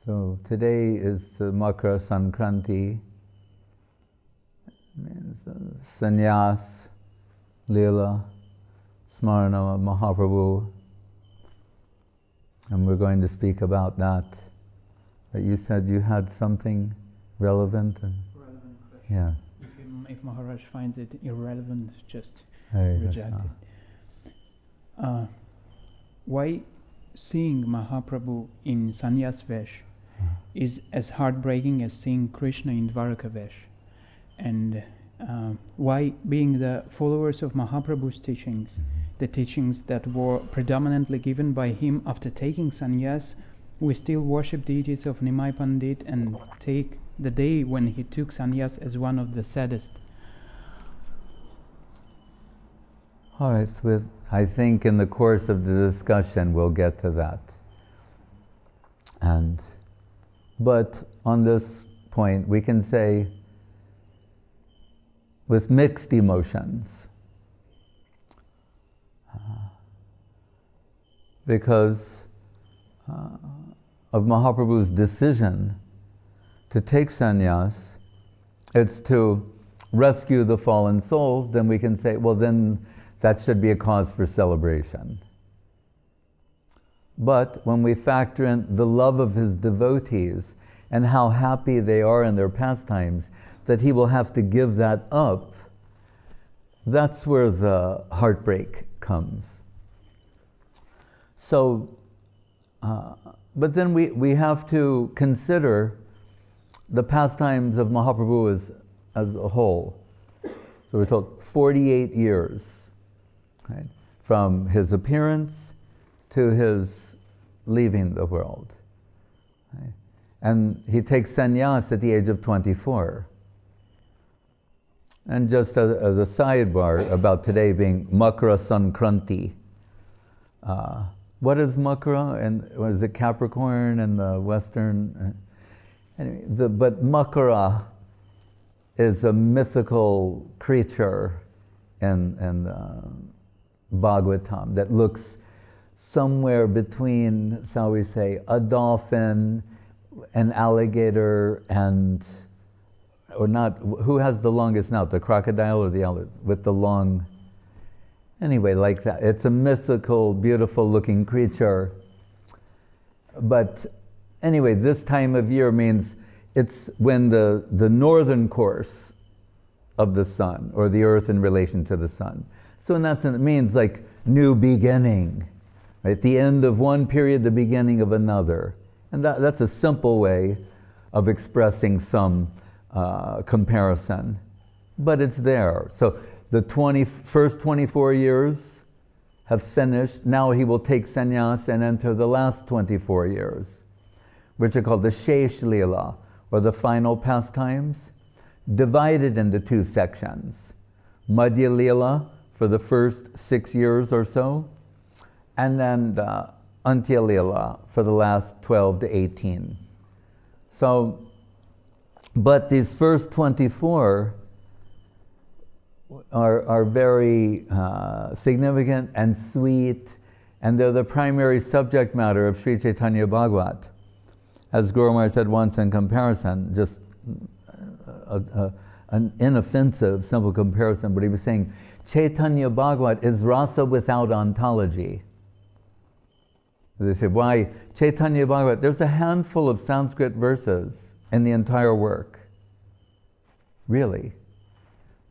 So today is the Makara Sankranti, means Sannyas-lila, Sriman Mahaprabhu, and we're going to speak about that. But you said you had something relevant? Relevant question. Yeah. If Maharaj finds it irrelevant, just Hey, reject it. Why seeing Mahaprabhu in sannyas vesh is as heartbreaking as seeing Krishna in Dwaraka vesh? And why, being the followers of Mahaprabhu's teachings, the teachings that were predominantly given by him after taking sannyas, we still worship deities of Nimai Pundit and take the day when he took sannyas as one of the saddest? All right, I think in the course of the discussion we'll get to that. But on this point we can say with mixed emotions, because of Mahaprabhu's decision to take sannyas, it's to rescue the fallen souls, then we can say, well, then that should be a cause for celebration. But when we factor in the love of his devotees and how happy they are in their pastimes, that he will have to give that up, that's where the heartbreak comes. So, but then we have to consider the pastimes of Mahaprabhu as a whole. So we're told 48 years, right? From his appearance to his leaving the world. Right? And he takes sannyas at the age of 24. And just as a sidebar about today being Makara Sankranti, what is Makara, and what is it, Capricorn and the Western? Anyway, but Makara is a mythical creature in Bhagavatam that looks somewhere between, shall we say, a dolphin, an alligator, and, or not, who has the longest snout, the crocodile or the alligator, with the long, anyway, like that. It's a mythical, beautiful looking creature. But anyway, this time of year means it's when the northern course of the sun, or the earth in relation to the sun. So in that sense, it means like new beginning, right? The end of one period, the beginning of another. And that's a simple way of expressing some comparison, but it's there. So the first 24 years have finished. Now he will take sannyas and enter the last 24 years, which are called the Sannyas-lila, or the final pastimes, divided into two sections. Madhya-lila for the first 6 years or so, and then the Antya-lila for the last 12 to 18. So, but these first 24 are very significant and sweet, and they're the primary subject matter of Sri Chaitanya Bhagavat. As Guru Maharaj said once in comparison, just an inoffensive, simple comparison, but he was saying, Chaitanya Bhagavat is rasa without ontology. They say, why Chaitanya Bhagavat? There's a handful of Sanskrit verses in the entire work. Really.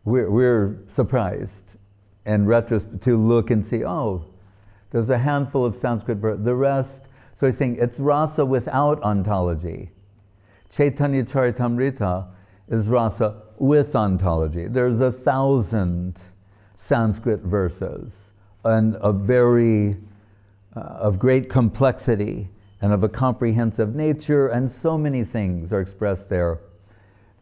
We're surprised in retrospect to look and see, oh, there's a handful of Sanskrit verses. The rest, so he's saying it's rasa without ontology. Chaitanya Charitamrita is rasa with ontology. There's 1,000 Sanskrit verses and of great complexity and of a comprehensive nature, and so many things are expressed there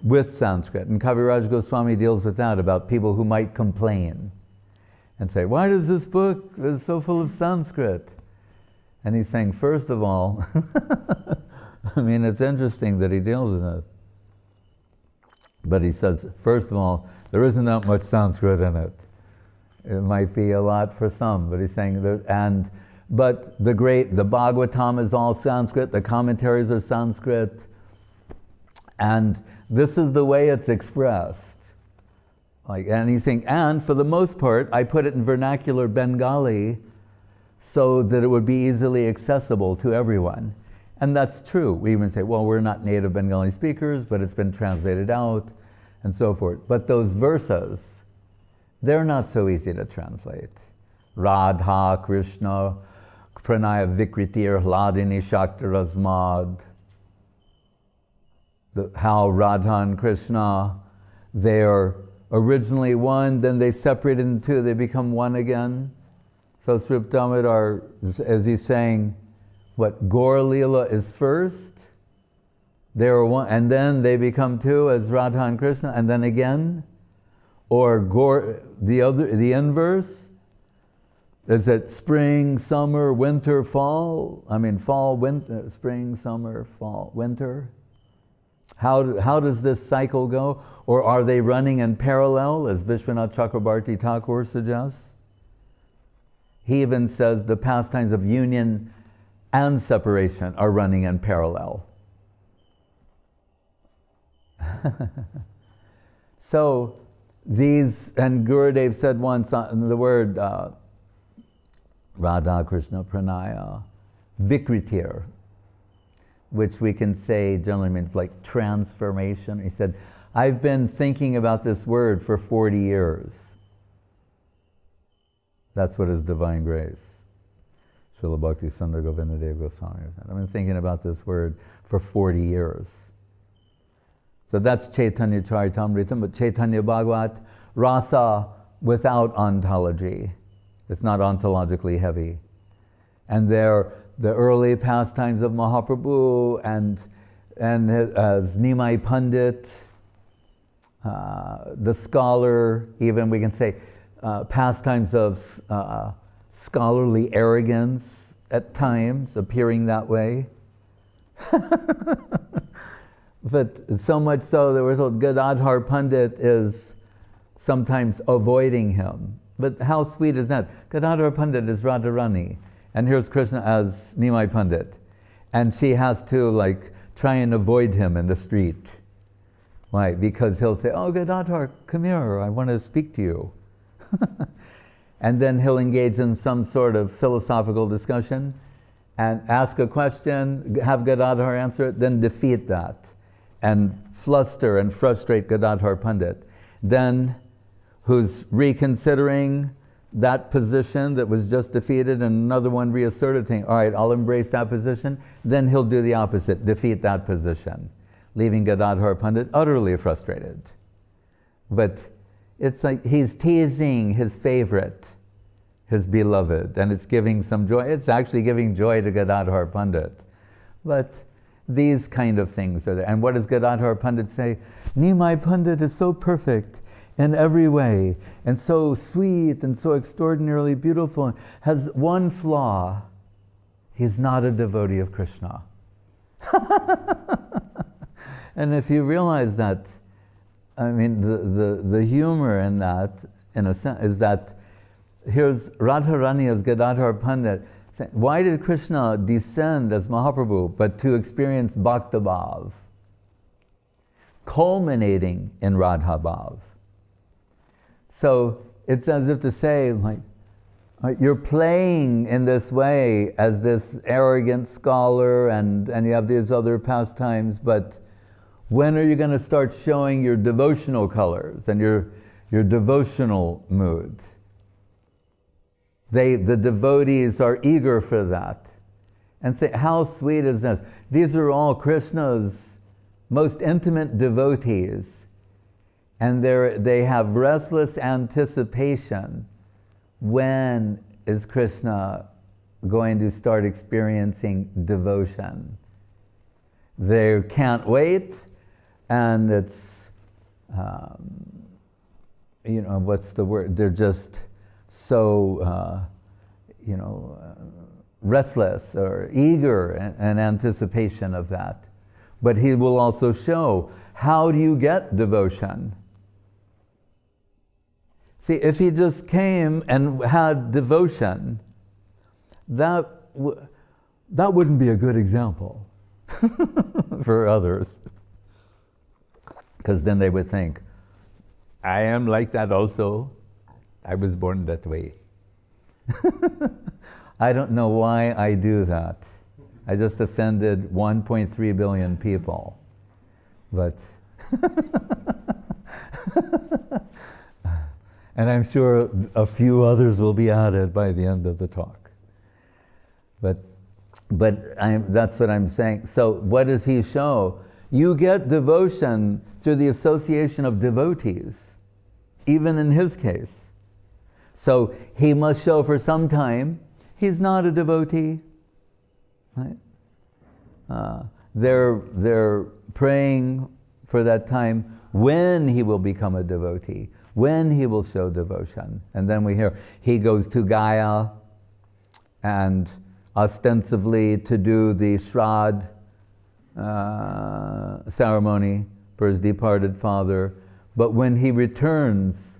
with Sanskrit. And Kaviraj Goswami deals with that, about people who might complain and say, why does this book is so full of Sanskrit? And he's saying, first of all, I mean, it's interesting that he deals with it. But he says, first of all, there isn't that much Sanskrit in it. It might be a lot for some, but he's saying that, and But the Bhagavatam is all Sanskrit, the commentaries are Sanskrit, and this is the way it's expressed. Like anything, and for the most part, I put it in vernacular Bengali so that it would be easily accessible to everyone. And that's true. We even say, well, we're not native Bengali speakers, but it's been translated out, and so forth. But those verses, they're not so easy to translate. Radha, Krishna, Pranaya Vikritir, Hladini Shaktarasmad. How Radha and Krishna, they're originally one, then they separated into two, they become one again. So Sri Damodar, as he's saying, what, Gaura-lila is first, they are one, and then they become two as Radha and Krishna, and then again? Or the inverse? Is it spring, summer, winter, fall? I mean, fall, winter, spring, summer, fall, winter? How does this cycle go? Or are they running in parallel, as Vishwanath Chakrabarti Thakur suggests? He even says the pastimes of union and separation are running in parallel. So these, and Gurudev said once the word Radha Krishna Pranaya, Vikritir, which we can say generally means like transformation. He said, I've been thinking about this word for 40 years. That's what is divine grace. Srila Bhakti Sudhir Goswami. I've been thinking about this word for 40 years. So that's Chaitanya Charitamrita, but Chaitanya Bhagavat, rasa without ontology. It's not ontologically heavy. And there, the early pastimes of Mahaprabhu and as Nimai Pundit, the scholar, even we can say pastimes of scholarly arrogance at times, appearing that way. But so much so, there was Gadadhar Pandit is sometimes avoiding him. But how sweet is that? Gadadhar Pandit is Radharani, and here's Krishna as Nimai Pundit. And she has to like try and avoid him in the street. Why? Because he'll say, oh Gadadhar, come here, I want to speak to you. And then he'll engage in some sort of philosophical discussion and ask a question, have Gadadhar answer it, then defeat that and fluster and frustrate Gadadhar Pandit. Then who's reconsidering that position that was just defeated and another one reasserted, think, all right, I'll embrace that position. Then he'll do the opposite, defeat that position, leaving Gadadhar Pandit utterly frustrated. But it's like he's teasing his favorite, his beloved, and it's giving some joy. It's actually giving joy to Gadadhar Pandit. But these kind of things are there. And what does Gadadhar Pandit say? Nimai Pundit is so perfect in every way, and so sweet, and so extraordinarily beautiful, and has one flaw. He's not a devotee of Krishna. And if you realize that, I mean, the humor in that, in a sense, is that here's Radharani as Gadadhar Pandit saying, why did Krishna descend as Mahaprabhu but to experience Bhakta Bhav, culminating in Radha Bhav? So it's as if to say, like, you're playing in this way as this arrogant scholar and you have these other pastimes, but when are you going to start showing your devotional colors and your devotional mood? The devotees are eager for that. And say, how sweet is this? These are all Krishna's most intimate devotees. And they have restless anticipation. When is Krishna going to start experiencing devotion? They can't wait, and it's, what's the word? They're just so, restless or eager in anticipation of that. But he will also show, how do you get devotion? See, if he just came and had devotion, that wouldn't be a good example for others. Because then they would think, I am like that also. I was born that way. I don't know why I do that. I just offended 1.3 billion people. But and I'm sure a few others will be added by the end of the talk. But that's what I'm saying. So what does he show? You get devotion through the association of devotees, even in his case. So he must show for some time he's not a devotee, right? They're praying for that time when he will become a devotee, when he will show devotion. And then we hear he goes to Gaya and ostensibly to do the Shraddh ceremony for his departed father. But when he returns,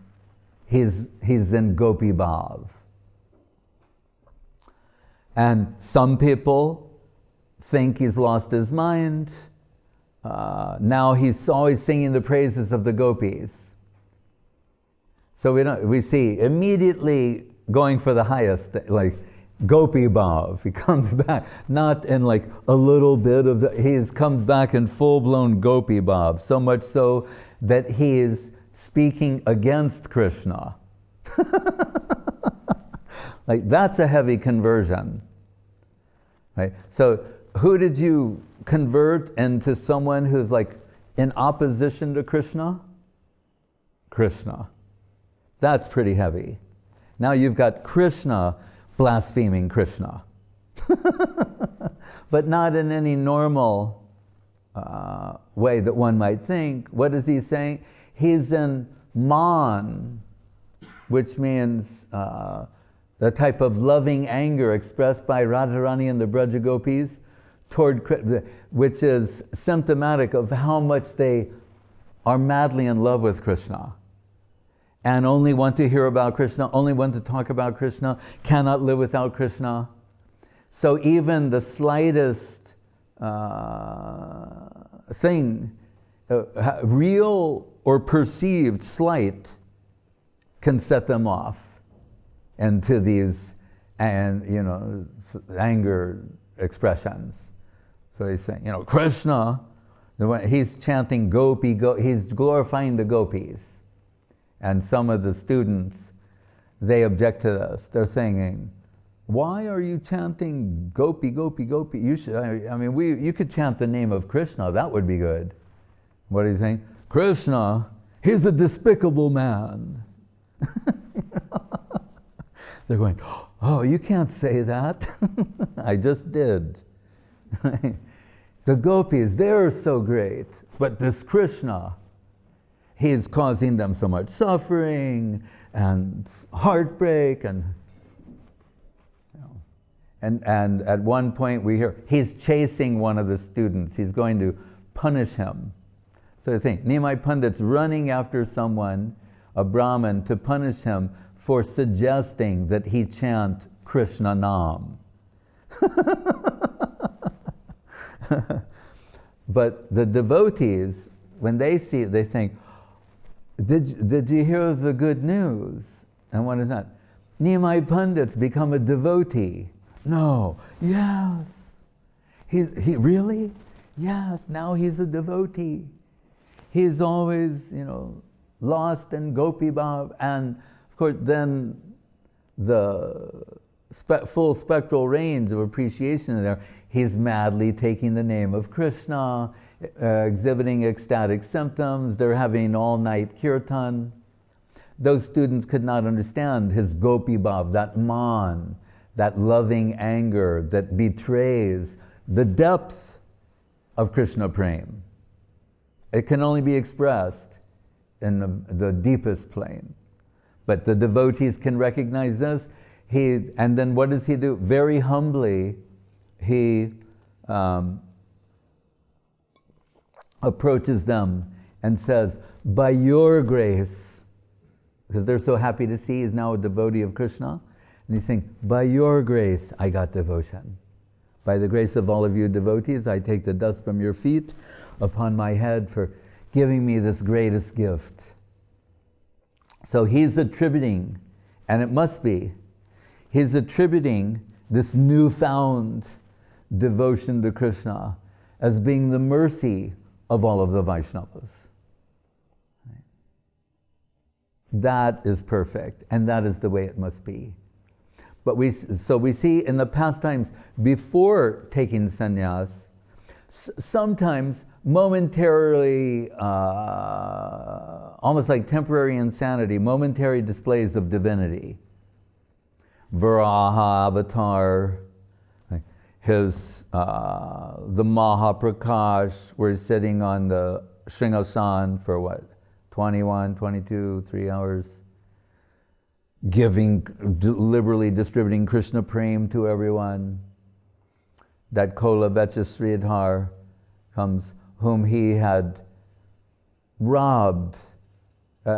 he's in Gopi bhava. And some people think he's lost his mind. Now he's always singing the praises of the gopis. So we see immediately going for the highest, like Gopi bhava. He comes back, not in like a little bit of he comes back in full-blown Gopi bhava, so much so that he is speaking against Krishna. Like that's a heavy conversion. Right? So who did you convert into someone who's like in opposition to Krishna? Krishna. That's pretty heavy. Now you've got Krishna blaspheming Krishna. But not in any normal way that one might think. What is he saying? He's in man, which means the type of loving anger expressed by Radharani and the Braja Gopis toward, which is symptomatic of how much they are madly in love with Krishna and only want to hear about Krishna, only want to talk about Krishna, cannot live without Krishna. So even the slightest thing, real or perceived slight, can set them off into these anger expressions. So he's saying, Krishna, he's chanting Gopi, he's glorifying the gopis. And some of the students, they object to this. They're saying, why are you chanting Gopi, Gopi, Gopi? You should, you could chant the name of Krishna, that would be good. What are you saying? Krishna, he's a despicable man. They're going, oh, you can't say that. I just did. The gopis, they're so great. But this Krishna, he's causing them so much suffering and heartbreak and at one point we hear he's chasing one of the students. He's going to punish him. So you think, Nimai Pundit's running after someone, a Brahmin, to punish him for suggesting that he chant Krishna Nam. But the devotees, when they see it, they think, did you hear the good news? And what is that? Nimai Pundit's become a devotee. No. Yes. He really? Yes, now he's a devotee. He's always, lost in Gopi bhava. And of course, then the full spectral range of appreciation there, he's madly taking the name of Krishna, exhibiting ecstatic symptoms. They're having all-night kirtan. Those students could not understand his Gopi bhava, that man, that loving anger that betrays the depth of Krishna prem. It can only be expressed in the deepest plane. But the devotees can recognize this. And then what does he do? Very humbly, he approaches them and says, by your grace, because they're so happy to see he's now a devotee of Krishna, And he's saying, by your grace, I got devotion. By the grace of all of you devotees, I take the dust from your feet upon my head for giving me this greatest gift. So he's attributing, and it must be, he's attributing this newfound devotion to Krishna as being the mercy of all of the Vaishnavas. That is perfect, and that is the way it must be. But we see in the pastimes before taking sannyas, sometimes momentarily, almost like temporary insanity, momentary displays of divinity. Varaha avatar, his the Mahaprakash, where he's sitting on the Sringasan for what, 21, 22, 3 hours, liberally distributing Krishna Prem to everyone. That Kola Vecha Sridhar comes, whom he had robbed.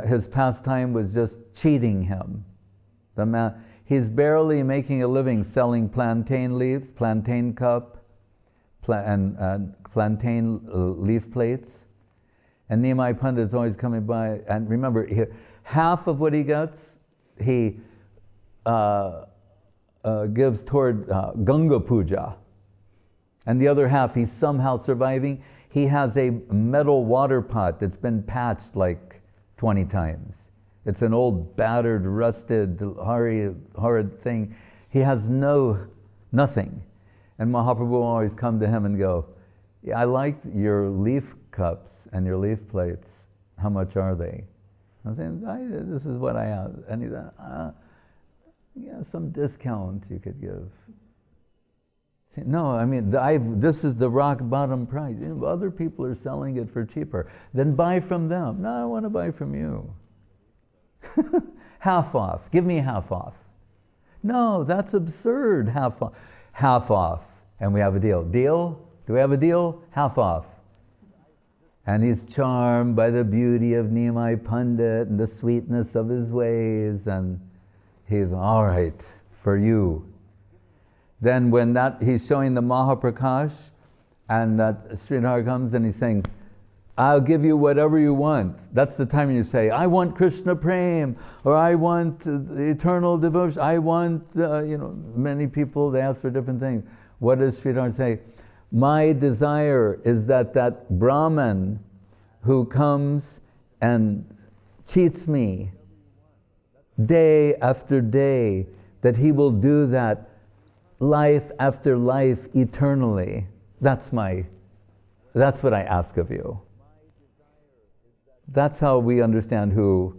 His pastime was just cheating him. The man, he's barely making a living selling plantain leaves, plantain cup, and plantain leaf plates. And Nimai Pundit's always coming by, and remember, half of what he gets, he gives toward Ganga Puja. And the other half, he's somehow surviving. He has a metal water pot that's been patched like 20 times. It's an old, battered, rusted, horrid thing. He has nothing. And Mahaprabhu will always come to him and go, yeah, I like your leaf cups and your leaf plates. How much are they? I'm saying, this is what I have. And he's yeah, some discount you could give. Say, no, I mean, this is the rock bottom price. You know, other people are selling it for cheaper. Then buy from them. No, I want to buy from you. Half off. Give me half off. No, that's absurd. Half off. Half off. And we have a deal. Deal? Do we have a deal? Half off. And he's charmed by the beauty of Nimai Pundit and the sweetness of his ways, and he's all right for you. Then when he's showing the Mahaprakash, and that Sridhar comes and he's saying, I'll give you whatever you want. That's the time you say, I want Krishna Prem, or I want eternal devotion, I want, many people, they ask for different things. What does Sridhar say? My desire is that Brahman who comes and cheats me day after day, that he will do that life after life eternally. That's what I ask of you. That's how we understand who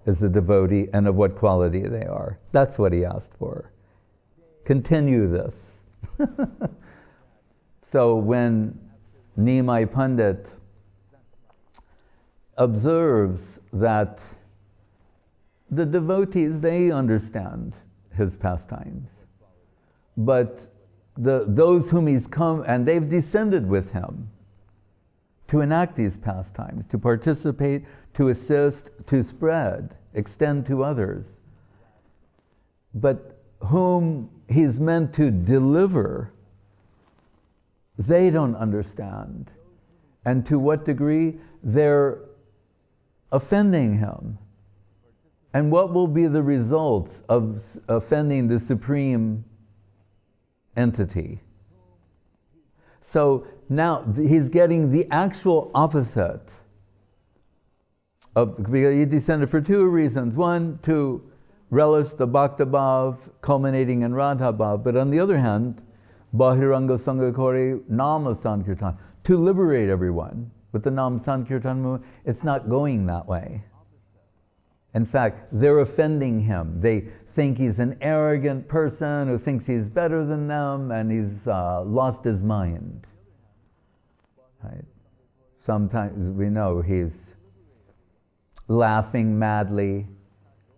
is a devotee and of what quality they are. That's what he asked for. Continue this. So when Nimai Pundit observes that the devotees, they understand his pastimes, but those whom he's come, and they've descended with him to enact these pastimes, to participate, to assist, to spread, extend to others, but whom he's meant to deliver, they don't understand. And to what degree they're offending him. And what will be the results of offending the supreme entity? So now he's getting the actual opposite of, because he descended for two reasons. One, to relish the Bhakta Bhav culminating in Radha Bhav, but on the other hand, Bahiranga Sangakori Nama Sankirtan, to liberate everyone. With the Nam Sankirtan movement, it's not going that way. In fact, they're offending him. They think he's an arrogant person who thinks he's better than them, and he's lost his mind. Right? Sometimes we know he's laughing madly,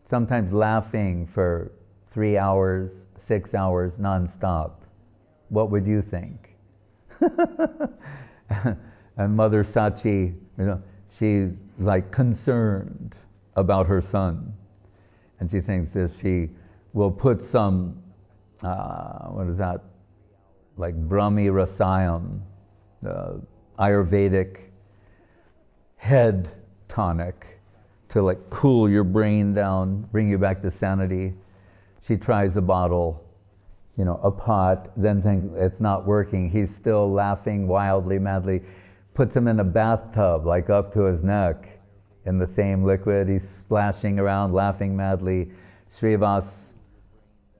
sometimes laughing for 3 hours, 6 hours, nonstop. What would you think? And Mother Sachi, she's like concerned about her son. And she thinks if she will put some, what is that, like Brahmi Rasayam, the Ayurvedic head tonic to like cool your brain down, bring you back to sanity. She tries a bottle, a pot, then thinks it's not working. He's still laughing wildly, madly. Puts him in a bathtub, like up to his neck, in the same liquid. He's splashing around, laughing madly. Srivas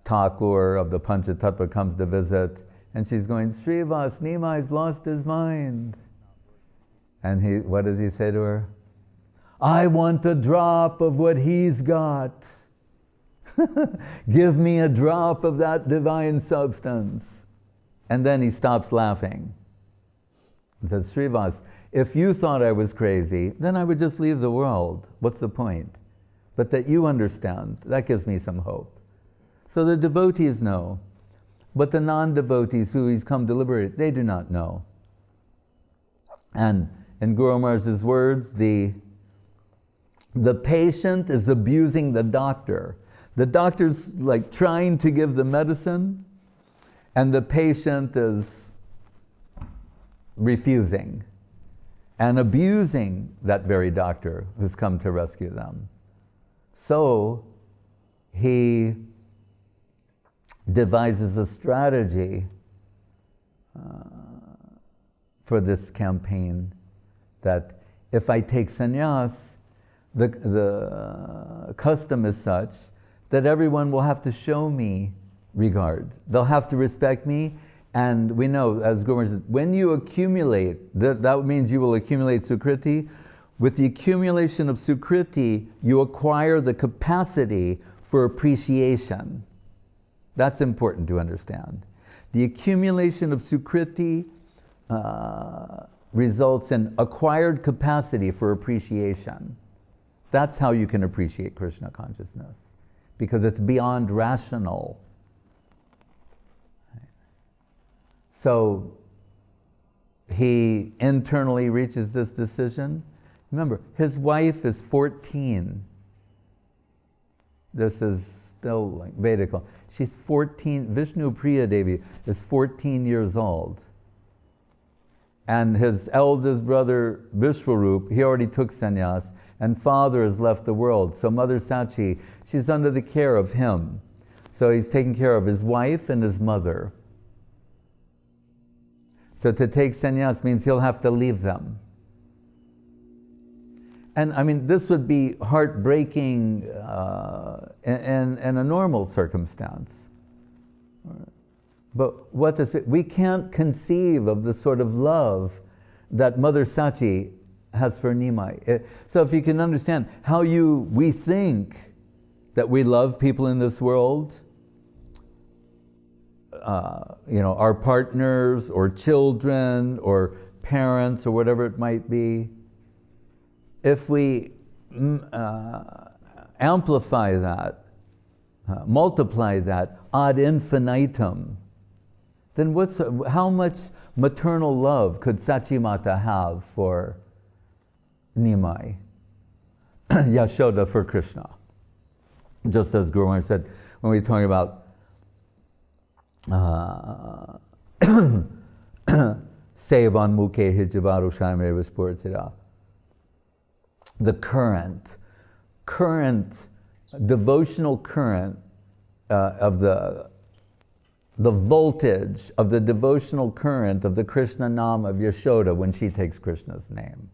Thakur of the Panchatattva comes to visit, and she's going, Srivas, Nimai's lost his mind. And what does he say to her? I want a drop of what he's got. Give me a drop of that divine substance. And then he stops laughing. He says, Srivas, if you thought I was crazy, then I would just leave the world. What's the point? But that you understand, that gives me some hope. So the devotees know, but the non-devotees who he's come to liberate, they do not know. And in Guru Maharaj's words, the patient is abusing the doctor. The doctor's like trying to give the medicine, and the patient is refusing and abusing that very doctor who's come to rescue them. So he devises a strategy for this campaign that if I take sannyas, the custom is such that everyone will have to show me regard. They'll have to respect me. And we know, as Guru Maharaj said, when you accumulate, that means you will accumulate sukriti. With the accumulation of sukriti, you acquire the capacity for appreciation. That's important to understand. The accumulation of sukriti results in acquired capacity for appreciation. That's how you can appreciate Krishna consciousness, because it's beyond rational. So he internally reaches this decision. Remember, his wife is 14. This is still like Vedical. She's 14, Vishnu Priya Devi is 14 years old. And his eldest brother, Vishwarup, he already took sannyas, and father has left the world. So Mother Sachi, she's under the care of him. So he's taking care of his wife and his mother. So to take sannyas means he'll have to leave them. And I mean, this would be heartbreaking in a normal circumstance. But we can't conceive of the sort of love that Mother Sachi has for Nimai. So if you can understand how we think that we love people in this world, our partners or children or parents or whatever it might be, if we amplify that, multiply that ad infinitum, then how much maternal love could Sachimata have for Nimai? Yashoda for Krishna. Just as Guru Maharaj said, when we talk about Sevan Mukhe Hijivaru Shaimre Visportira, the current devotional current of the voltage of the devotional current of the Krishna Nam of Yashoda when she takes Krishna's name.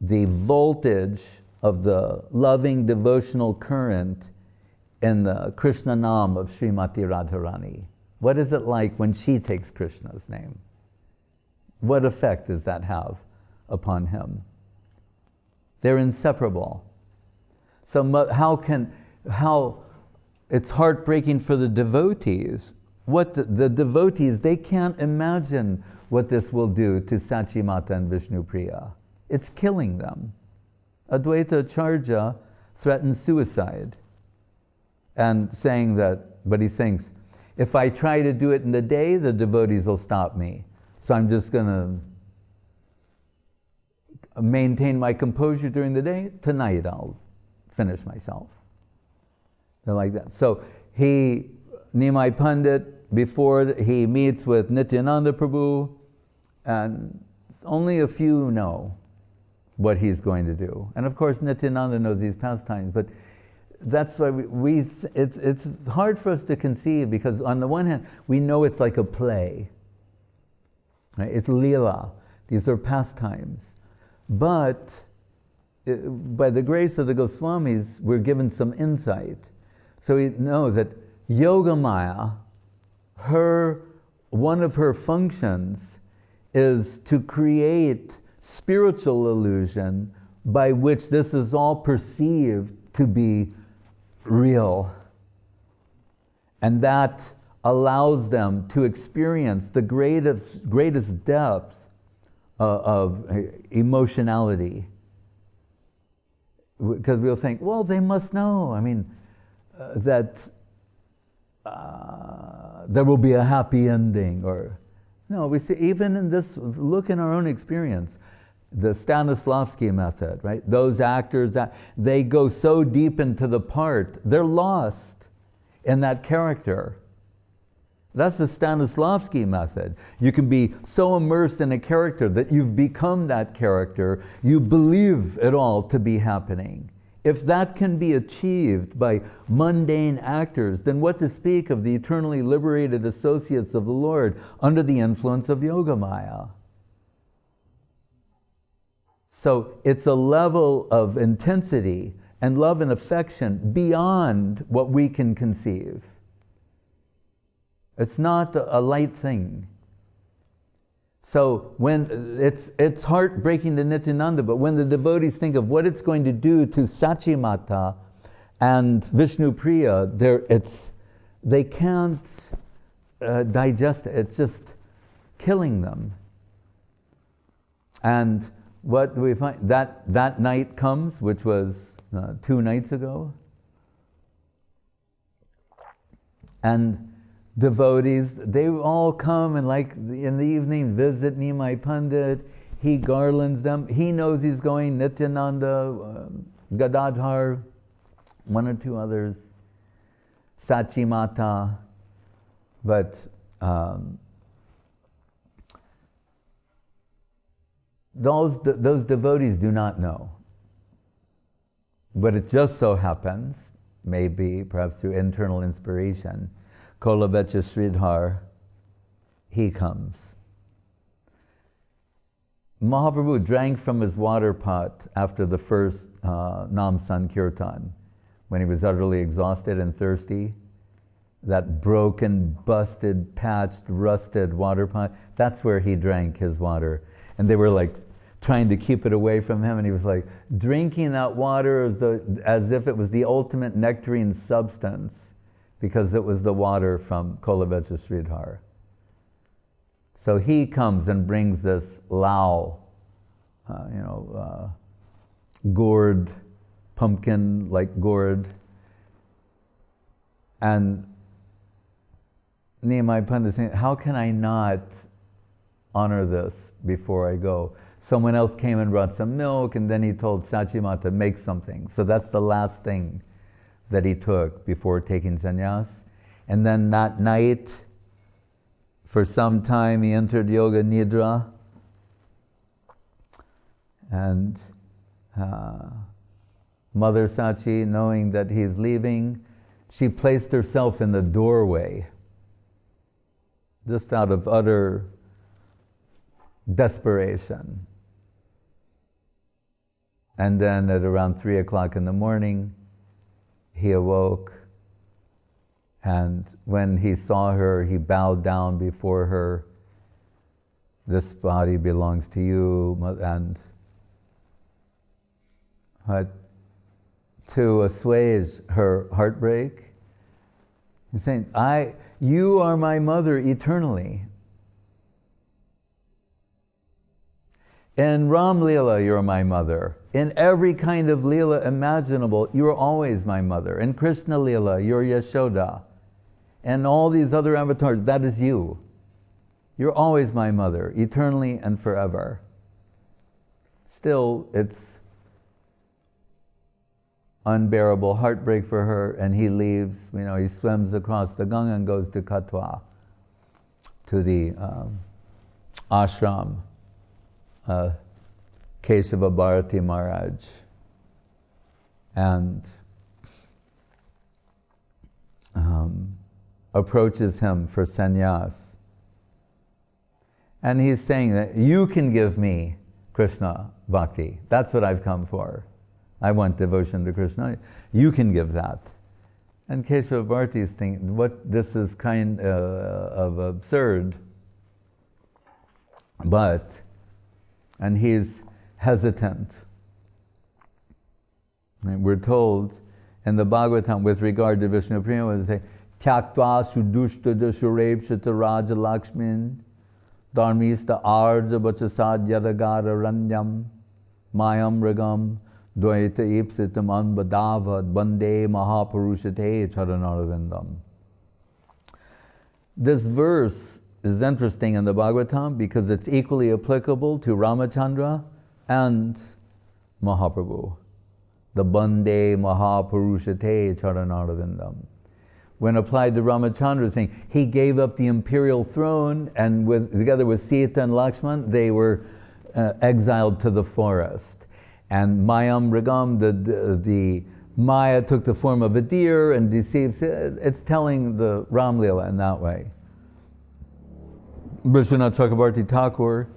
The voltage of the loving devotional current in the Krishna Nam of Srimati Radharani. What is it like when she takes Krishna's name? What effect does that have upon him? They're inseparable. So how it's heartbreaking for the devotees. What the devotees, they can't imagine what this will do to Sachimata and Vishnupriya. It's killing them. Advaita Acharya threatens suicide and saying that, but he thinks, if I try to do it in the day, the devotees will stop me. So I'm just going to maintain my composure during the day. Tonight I'll finish myself. They're like that. So Nimai Pundit, before he meets with Nityananda Prabhu, and only a few know what he's going to do. And of course Nityananda knows these pastimes, but that's why it's hard for us to conceive, because on the one hand, we know it's like a play. Right? It's lila. These are pastimes. But by the grace of the Goswamis, we're given some insight. So we know that Yogamaya, one of her functions is to create spiritual illusion by which this is all perceived to be real. And that allows them to experience the greatest depths of emotionality. Because we'll think, well, they must know, that there will be a happy ending, or no, we see even in this, look in our own experience, the Stanislavski method, right? Those actors that they go so deep into the part, they're lost in that character. That's the Stanislavski method. You can be so immersed in a character that you've become that character, you believe it all to be happening. If that can be achieved by mundane actors, then what to speak of the eternally liberated associates of the Lord under the influence of Yogamaya? So it's a level of intensity and love and affection beyond what we can conceive. It's not a light thing. So when it's heartbreaking to Nityananda, but when the devotees think of what it's going to do to Sachimata and Vishnupriya, they can't digest it. It's just killing them. And what do we find? That night comes, which was 2 nights ago, and devotees, they all come and like in the evening visit Nimai Pundit. He garlands them. He knows he's going, Nityananda, Gadadhar, 1 or 2 others, Sachimata. But those devotees do not know. But it just so happens, maybe perhaps through internal inspiration, Kolavecha Sridhar, he comes. Mahaprabhu drank from his water pot after the first Nam Sankirtan, when he was utterly exhausted and thirsty. That broken, busted, patched, rusted water pot, that's where he drank his water. And they were like trying to keep it away from him, and he was like drinking that water as if it was the ultimate nectarine substance, because it was the water from Kolavecha Sridhar. So he comes and brings this lao, gourd, pumpkin-like gourd. And Nimai Pundit saying, how can I not honor this before I go? Someone else came and brought some milk, and then he told Sachimata to make something. So that's the last thing that he took before taking sannyas. And then that night, for some time, he entered yoga nidra. And Mother Sachi, knowing that he's leaving, she placed herself in the doorway, just out of utter desperation. And then at around 3 o'clock in the morning, he awoke, and when he saw her, he bowed down before her. This body belongs to you, and to assuage her heartbreak, he's saying, you are my mother eternally. In Ram-lila, you're my mother. In every kind of lila imaginable, you're always my mother. In Krishna-lila, you're Yashoda. And all these other avatars, that is you. You're always my mother, eternally and forever. Still, it's unbearable heartbreak for her, and he leaves. He swims across the Ganga and goes to Katwa, to the ashram, Kesava Bharati Maharaj, and approaches him for sannyas. And he's saying that you can give me Krishna bhakti. That's what I've come for. I want devotion to Krishna. You can give that. And Kesava Bharati is thinking, this is kind of absurd. And he's hesitant. And we're told in the Bhagavatam with regard to Vishnu Priya, when they say, Tyaktva sudushta dashurebshata raja lakshmin dharmista arja bachasad yadagara ranyam mayam ragam dvaita ipsitam anbadavad bande mahapurushate charanarvindam. This verse is interesting in the Bhagavatam because it's equally applicable to Ramachandra and Mahaprabhu. The Bande Mahapurushate Charanarvindam. When applied to Ramachandra, saying he gave up the imperial throne, and together with Sita and Lakshman, they were exiled to the forest. And Mayam Rigam, the Maya took the form of a deer and deceived. It's telling the Ram-lila in that way. Vishwanath Chakrabarti Thakur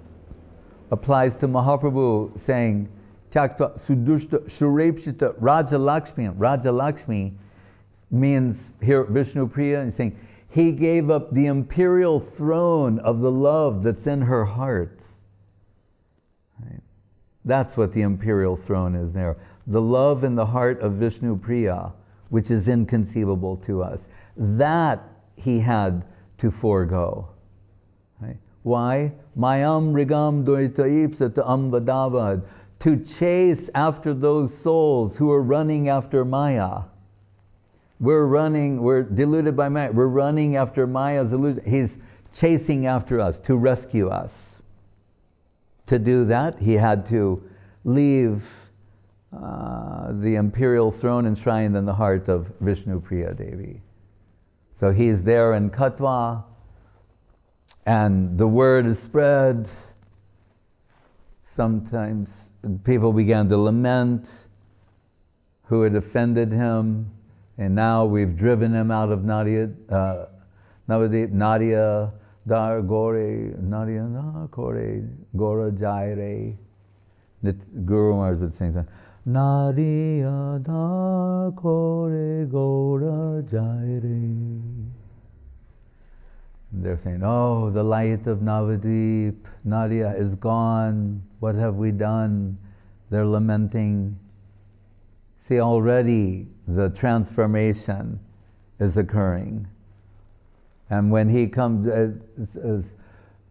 applies to Mahaprabhu, saying, Tyaktva sudushta shurepshita Raja Lakshmi. Raja Lakshmi means here Vishnu Priya, and saying he gave up the imperial throne of the love that's in her heart. Right? That's what the imperial throne is there. The love in the heart of Vishnu Priya, which is inconceivable to us. That he had to forego. Right? Why? Mayam rigam doita ipsata ambadavad. To chase after those souls who are running after Maya. We're deluded by Maya. We're running after Maya's illusion. He's chasing after us to rescue us. To do that, he had to leave the imperial throne enshrined in the heart of Vishnu Priya Devi. So he's there in Katwa, and the word is spread. Sometimes people began to lament who had offended him, and now we've driven him out of Navadip, Nadia Dar Gore, Nadia Dar Gore, Gora Jaire. The Guru Maharaj would sing that. Nadia Dar Gore, Gora Jaire. They're saying, oh, the light of Navadip, Nadia is gone. What have we done? They're lamenting. See, already the transformation is occurring. And when he comes as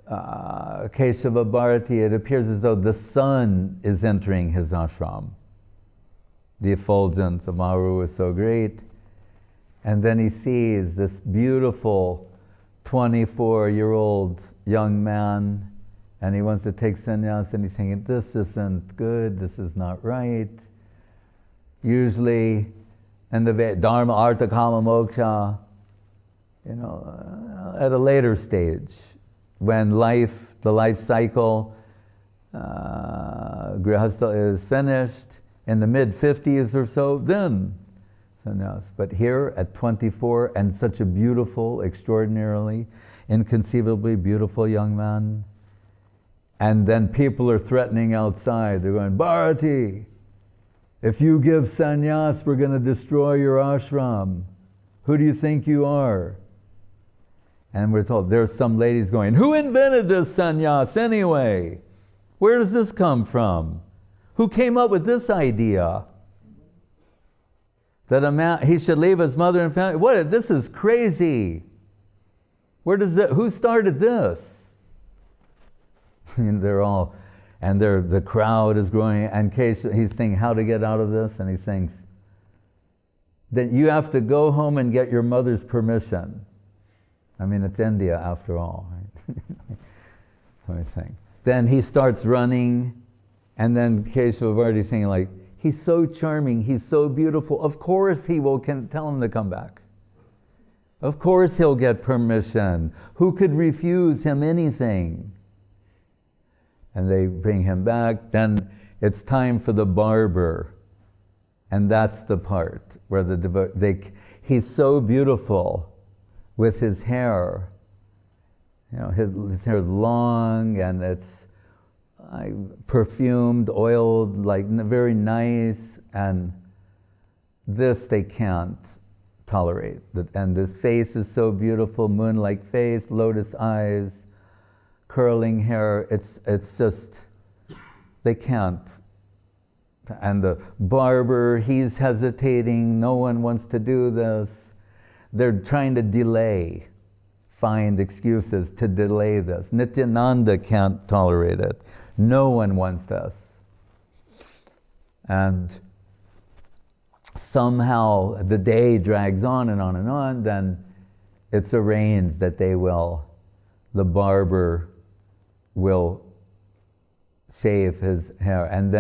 Kesava Bharati, it appears as though the sun is entering his ashram. The effulgence of Mahaprabhu is so great. And then he sees this beautiful 24-year-old young man, and he wants to take sannyas, and he's saying, this isn't good, this is not right. Usually, in the Dharma, Artha, Kama, Moksha, at a later stage, when the life cycle, Grihastha is finished, in the mid-50s or so, then sannyas. But here at 24, and such a beautiful, extraordinarily, inconceivably beautiful young man, and then people are threatening outside. They're going, Bharati, if you give sannyas, we're going to destroy your ashram. Who do you think you are? And we're told, there's some ladies going, who invented this sannyas anyway? Where does this come from? Who came up with this idea? That a man, he should leave his mother and family. This is crazy. Who started this? And the crowd is growing, and he's thinking how to get out of this, and he thinks that you have to go home and get your mother's permission. I mean, it's India after all, right? So he's saying. Then he starts running, and then Kesava Bharati saying, like, He's so charming, he's so beautiful. Of course he will tell him to come back. Of course he'll get permission. Who could refuse him anything? And they bring him back. Then it's time for the barber. And that's the part where he's so beautiful with his hair. You know, his hair is long and it's perfumed, oiled, like very nice. And this they can't tolerate. And this face is so beautiful, moon-like face, lotus eyes, curling hair. It's just, they can't. And the barber, he's hesitating. No one wants to do this. They're trying to find excuses to delay this. Nityananda can't tolerate it. No one wants this. And somehow the day drags on and on and on. Then it's arranged that the barber will shave his hair. And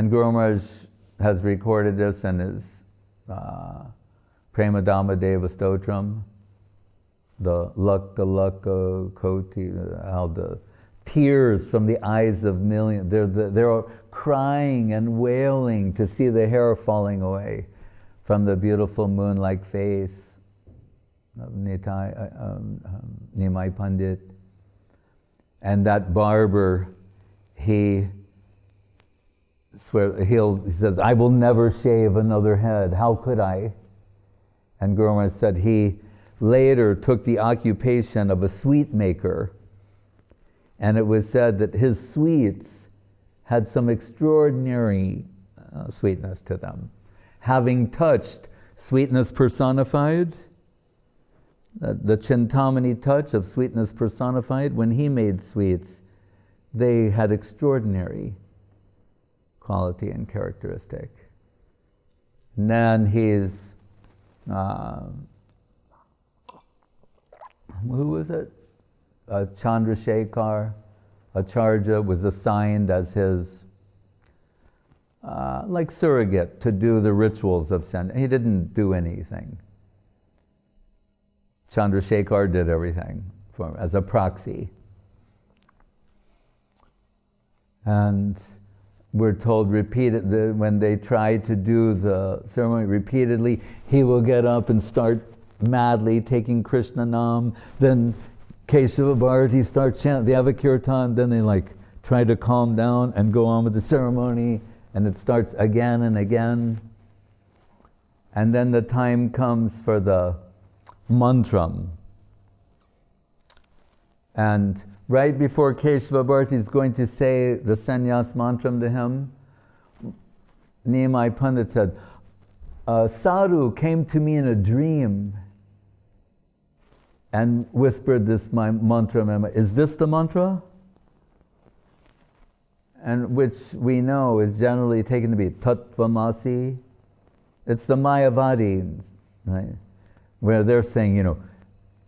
Guru Maharaj has recorded this in his Premadama Deva Stotram, the Lakka Lakka Koti, how the tears from the eyes of millions, they're crying and wailing to see the hair falling away from the beautiful moon-like face of Nimai Pundit. And that barber, he says, I will never shave another head. How could I? And Guru Maharaj said he later took the occupation of a sweet maker. And it was said that his sweets had some extraordinary sweetness to them. Having touched sweetness personified, the Chintamani touch of sweetness personified, when he made sweets, they had extraordinary quality and characteristic. And then he's, who was it? Chandrasekhar Acharya was assigned as his like surrogate to do the rituals of sannyasa. He didn't do anything. Chandrasekhar did everything as a proxy. And we're told when they try to do the ceremony repeatedly, he will get up and start madly taking Krishna Nam. Then Keshava Bharati starts chanting the Avakirtan. Then they try to calm down and go on with the ceremony. And it starts again and again. And then the time comes for the mantram. And right before Keshava Bharati is going to say the sannyas mantram to him, Nimai Pundit said, Sadhu came to me in a dream and whispered this mantra. Is this the mantra? And which we know is generally taken to be Tattvamasi. It's the Mayavadis, right? Where they're saying,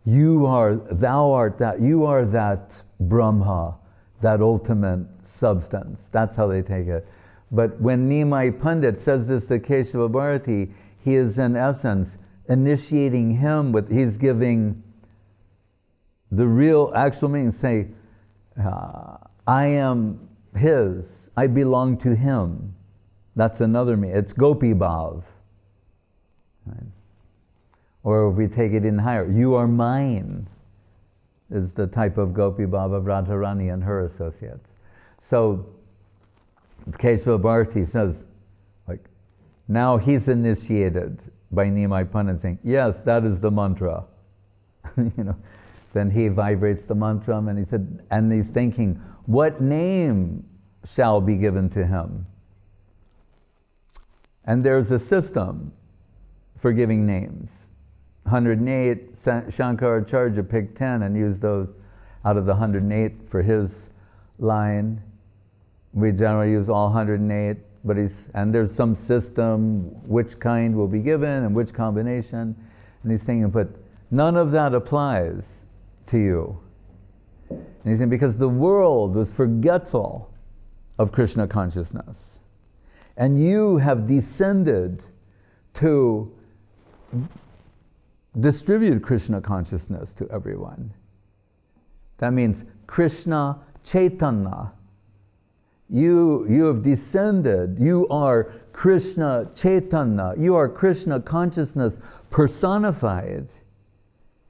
thou art that, you are that Brahma, that ultimate substance. That's how they take it. But when Nimai Pundit says this to Keshava Bharati, he is in essence initiating him he's giving the real actual meaning, say, I am his, I belong to him. That's another meaning. It's Gopi bhav. Right? Or if we take it in higher, you are mine, is the type of Gopi bhav of Radharani and her associates. So, Keshava Bharati says, now he's initiated by Nimai Pundit saying, yes, that is the mantra. Then he vibrates the mantra and he's thinking, what name shall be given to him? And there's a system for giving names. 108, Shankaracharya picked 10 and used those out of the 108 for his line. We generally use all 108, and there's some system, which kind will be given and which combination. And he's thinking, but none of that applies to you. And he's saying, because the world was forgetful of Krishna consciousness. And you have descended to distribute Krishna consciousness to everyone. That means Krishna Chaitanya. You have descended. You are Krishna Chaitanya. You are Krishna consciousness personified.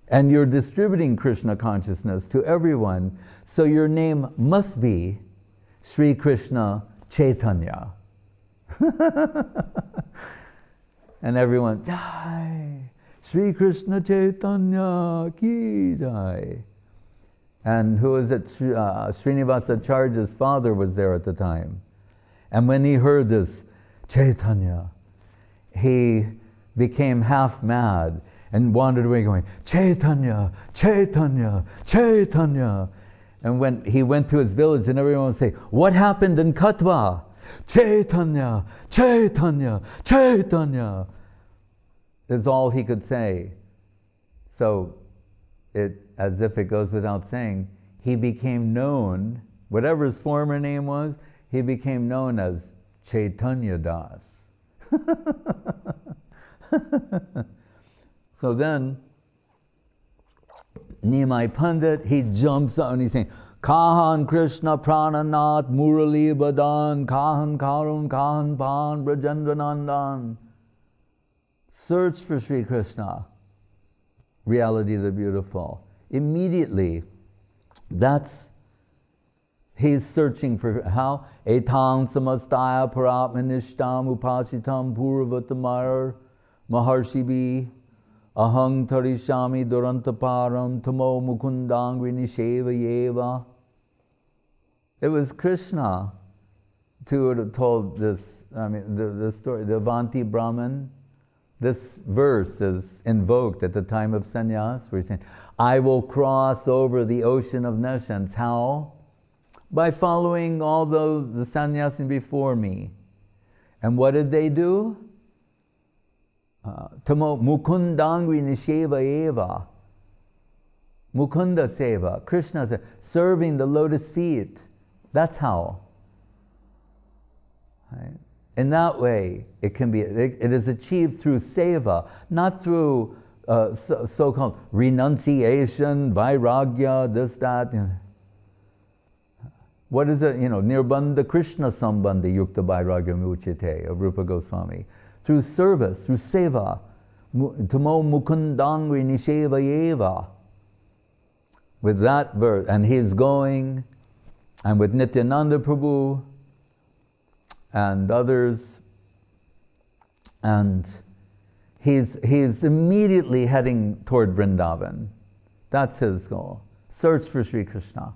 And you're distributing Krishna consciousness to everyone. So your name must be Sri Krishna Chaitanya. And everyone, Jai! Sri Krishna Chaitanya ki Jai! And who is it? Srinivasa Acharya's father was there at the time. And when he heard this, Chaitanya, he became half mad and wandered away going, Chaitanya, Chaitanya, Chaitanya. And when he went to his village and everyone would say, what happened in Katwa? Chaitanya, Chaitanya, Chaitanya. That's all he could say. So, as if it goes without saying, he became known, whatever his former name was, he became known as Chaitanya Das. So then, Nimai Pundit, he jumps out and he's saying, Kahan Krishna Prananath Murali Badan, Kahan Karun, Kahan Pan, Brajendra Nandan. Search for Sri Krishna, reality of the beautiful. Immediately, he's searching for how? Etang samastaya paratmanishtam upasitam puravatamar maharshibi ahang tarishami durantaparam tamo mukundangri nisheva yeva. It was Krishna who had told this, the story, the Avanti Brahman. This verse is invoked at the time of sannyas, where he's saying, I will cross over the ocean of nescience. How? By following all the sannyasin before me. And what did they do? Tamo mukundangri nisheva eva. Mukunda seva. Krishna said, serving the lotus feet. That's how. Right? In that way, it is achieved through seva, not through so-called renunciation, vairagya, this, that. What is it? Nirbandha Krishna Sambandha Yukta Vairagya Muchite of Rupa Goswami. Through service, through seva. Tamo mukundangri nisheva yeva. With that verse, and he's going, and with Nityananda Prabhu, and others, and he's immediately heading toward Vrindavan. That's his goal. Search for Sri Krishna.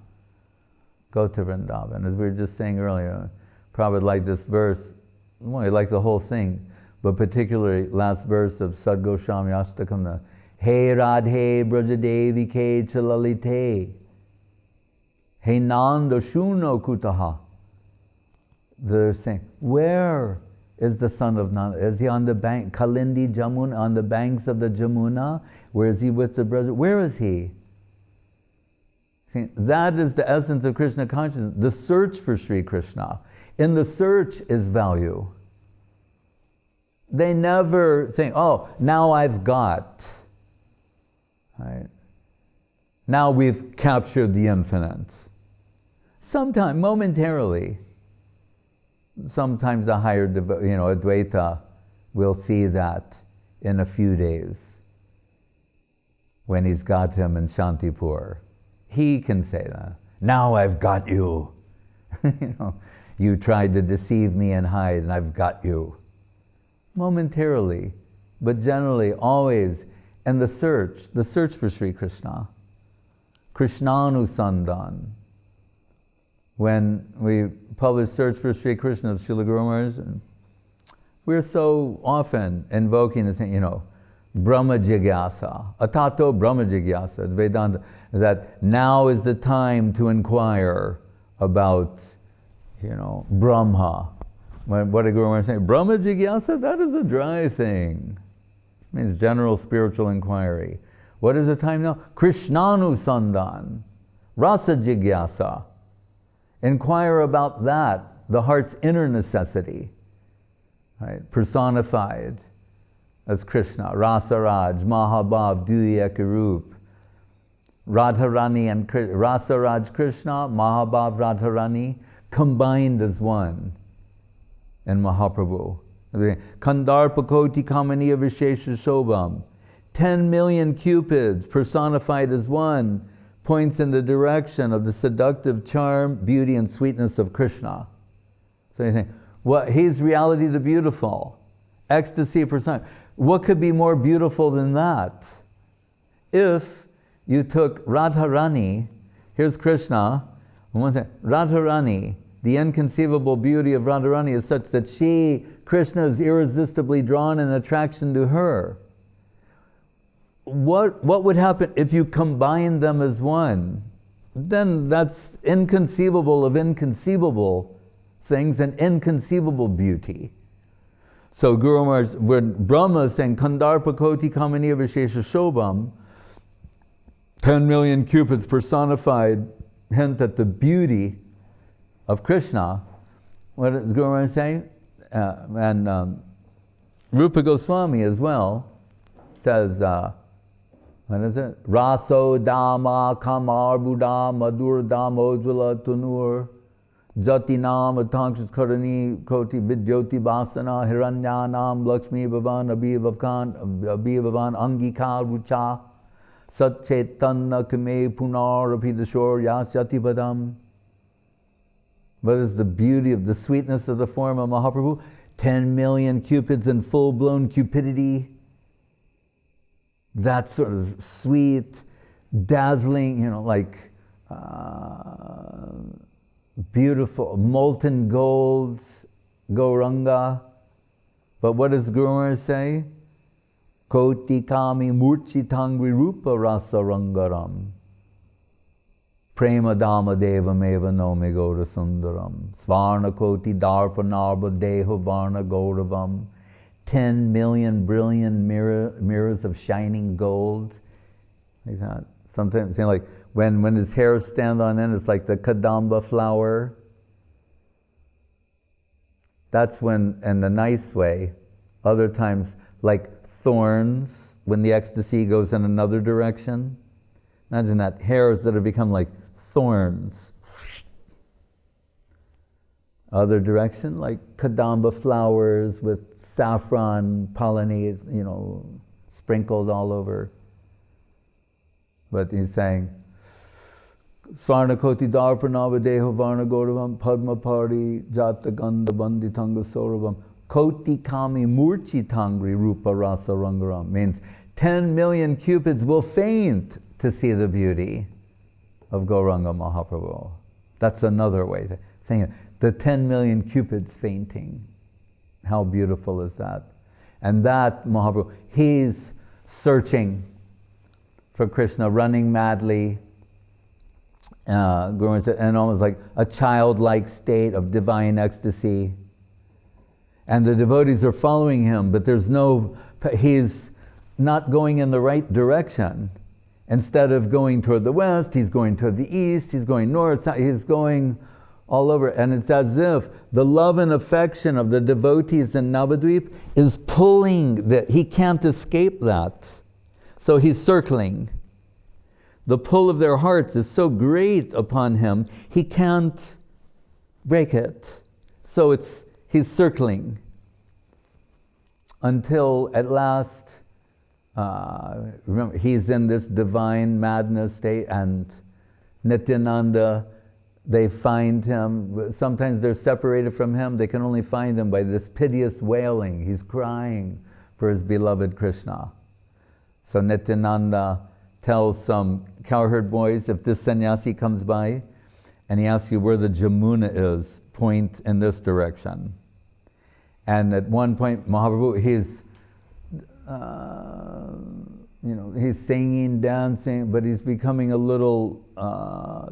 Go to Vrindavan. As we were just saying earlier, Prabhupada liked this verse, well, he liked the whole thing, but particularly last verse of Sad Goswami Astakam, He Radhe Brajadevi Ke Chalalite, He Nanda Shuno Kutaha. They're saying, where is the son of Nanda? Is he on the bank, Kalindi Jamuna, on the banks of the Jamuna? Where is he with the brother? Where is he? See, that is the essence of Krishna consciousness, the search for Sri Krishna. In the search is value. They never think, oh, now I've got. Right? Now we've captured the infinite. Sometimes, momentarily, sometimes the higher, Advaita will see that in a few days when he's got him in Shantipur. He can say that. Now I've got you. You tried to deceive me and hide, and I've got you. Momentarily, but generally, always, and the search for Sri Krishna. Krishnanusandhan. When we published Search for Sri Krishna of Srila Guru Maharaj, we're so often invoking and saying, Brahma Jigyasa, Atato Brahma Jigyasa, it's Vedanta, that now is the time to inquire about, Brahma. What did Guru Maharaj say? Brahma Jigyasa, that is a dry thing. It means general spiritual inquiry. What is the time now? Krishnanusandhan, Rasa Jigyasa. Inquire about that, the heart's inner necessity. right? Personified as Krishna, Rasaraj, Mahabhav, Dui Ekarup, Radharani and Rasaraj Krishna, Mahabhav Radharani, combined as one in Mahaprabhu. Kandarpakoti Kamaniya Vishesha Shobham, 10 million cupids personified as one, points in the direction of the seductive charm, beauty, and sweetness of Krishna. So you think, he's reality the beautiful, ecstasy personified. What could be more beautiful than that? If you took Radharani, here's Krishna, on one side, Radharani, the inconceivable beauty of Radharani is such that Krishna is irresistibly drawn in attraction to her. What would happen if you combine them as one? Then that's inconceivable of inconceivable things and inconceivable beauty. So Guru Maharaj, when Brahma is saying, Kandarpakoti Kamaniya Vishesha Shobham, 10 million cupids personified, hint at the beauty of Krishna. What does Guru Maharaj say? And Rupa Goswami as well says, what is it? Raso Dama Kamar Buddha Madur Dama Ojvala Tunur Jati Nam Atanksas Karani Koti Vidyoti Basana Hiranyanam Lakshmi Bhavan Abhivavan Angikar Rucha Satchetanna Kame Punar Abhidashor Yasyati Padam. What is the beauty of the sweetness of the form of Mahaprabhu? 10 million cupids in full-blown cupidity. That sort of sweet, dazzling, like beautiful, molten gold, Gauranga. But what does Guru Maharaj say? Koti kami murchitangri rupa rasa rangaram. Prema dama deva meva nomi gaura sundaram. Svarna koti darpa narba deho varna gauravam. 10 million brilliant mirrors of shining gold. Like that. Sometimes, like when his hairs stand on end, it's like the kadamba flower. That's when, in a nice way. Other times, like thorns, when the ecstasy goes in another direction. Imagine that, hairs that have become like thorns. Other direction, like kadamba flowers with saffron pollinate, sprinkled all over. But he's saying, Svarna koti darpanava deho varna gauravam padma pari jata ganda banditanga sauravam koti kami murchi tangri rupa rasa rangaram. Means 10 million cupids will faint to see the beauty of Gauranga Mahaprabhu. That's another way to think it. The 10 million cupids fainting. How beautiful is that? And that Mahaprabhu, he's searching for Krishna, running madly, and almost like a childlike state of divine ecstasy. And the devotees are following him, but he's not going in the right direction. Instead of going toward the west, he's going toward the east, he's going north, he's going all over. And it's as if the love and affection of the devotees in Navadvip is pulling, he can't escape that. So he's circling. The pull of their hearts is so great upon him, he can't break it. So he's circling until at last, remember, he's in this divine madness state, and Nityananda, they find him. Sometimes they're separated from him. They can only find him by this piteous wailing. He's crying for his beloved Krishna. So Nityananda tells some cowherd boys, if this sannyasi comes by and he asks you where the Jamuna is, point in this direction. And at one point, Mahaprabhu, he's singing, dancing, but he's becoming a little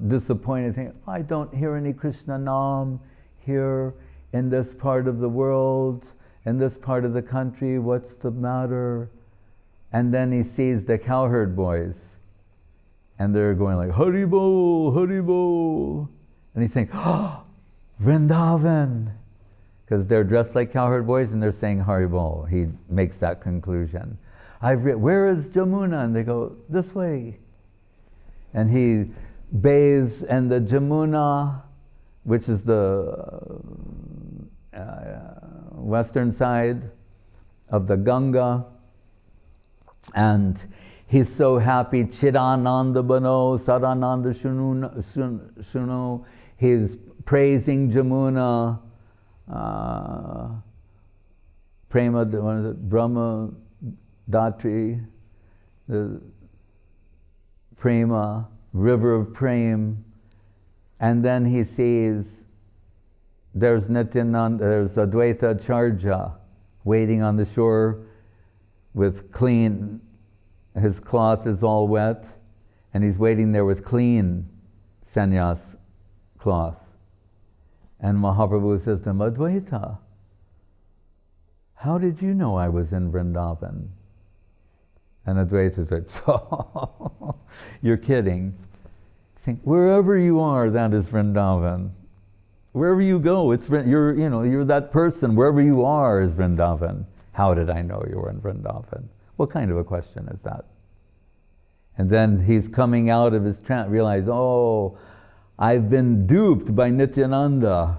disappointed, thinking, I don't hear any Krishna Nam here in this part of the world, in this part of the country, what's the matter? And then he sees the cowherd boys, and they're going like, Haribol, Haribol. And he thinks, oh, Vrindavan, because they're dressed like cowherd boys and they're saying Haribol. He makes that conclusion. Where is Jamuna? And they go, this way. And he bathes, and the Jamuna, which is the western side of the Ganga, and he's so happy. Chidananda Bano, Sadananda Shunu. He's praising Jamuna, Prema, what is it? Brahma Datri, the Prema, river of Prem. And then he sees there's Nityananda, there's Advaita Acharya waiting on the shore with clean, his cloth is all wet, and he's waiting there with clean sannyas cloth. And Mahaprabhu says to him, Advaita, how did you know I was in Vrindavan? And Advaita said, so, you're kidding. Saying, wherever you are, that is Vrindavan. Wherever you go, you're that person. Wherever you are is Vrindavan. How did I know you were in Vrindavan? What kind of a question is that? And then he's coming out of his trance, realize, oh, I've been duped by Nityananda.